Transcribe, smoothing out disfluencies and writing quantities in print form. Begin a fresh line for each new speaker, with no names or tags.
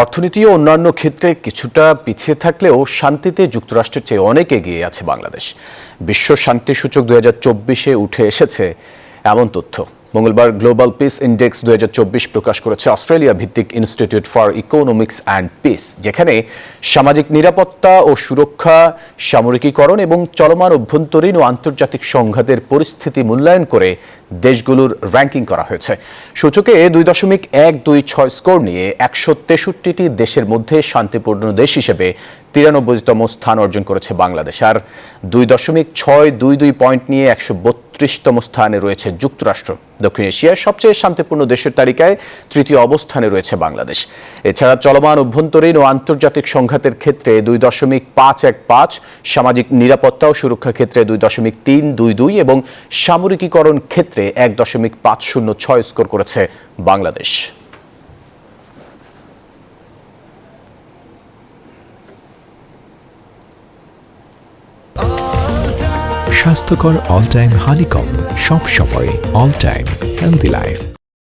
অর্থনীতি ও অন্যান্য ক্ষেত্রে কিছুটা পিছিয়ে থাকলেও শান্তিতে যুক্তরাষ্ট্রের চেয়ে অনেক এগিয়ে আছে বাংলাদেশ। বিশ্ব শান্তি সূচক 2024-এ উঠে এসেছে এমন তথ্য। মঙ্গলবার গ্লোবাল পিস ইন্ডেক্স 2024 প্রকাশ করেছে অস্ট্রেলিয়া ভিত্তিক institute for economics and piece, যেখানে সামাজিক নিরাপত্তা ও সুরক্ষা, সামরিকীকরণ এবং চলমান অভ্যন্তরীণ ও আন্তর্জাতিক সংঘাতের পরিস্থিতি মূল্যায়ন করে দেশগুলোর র্যাঙ্কিং করা হয়েছে। সূচকে 2.126 স্কোর নিয়ে 163টি দেশের মধ্যে শান্তিপূর্ণ দেশ হিসেবে 93তম স্থান অর্জন করেছে বাংলাদেশ, আর 2.622 পয়েন্ট নিয়ে 132তম স্থানে রয়েছে যুক্তরাষ্ট্র। দক্ষিণ এশিয়ার সবচেয়ে শান্তিপূর্ণ দেশের তালিকায় তৃতীয় অবস্থানে রয়েছে বাংলাদেশ। এছাড়া চলমান অভ্যন্তরীণ ও আন্তর্জাতিক সংঘাতের ক্ষেত্রে 2.515, সামাজিক নিরাপত্তা ও সুরক্ষা ক্ষেত্রে 2.322 এবং সামরিকীকরণ ক্ষেত্রে 1.506 স্কোর করেছে বাংলাদেশ।
স্বাস্থ্যকর অল টাইম হানিকম, সব সময় অল টাইম হেলদি লাইফ।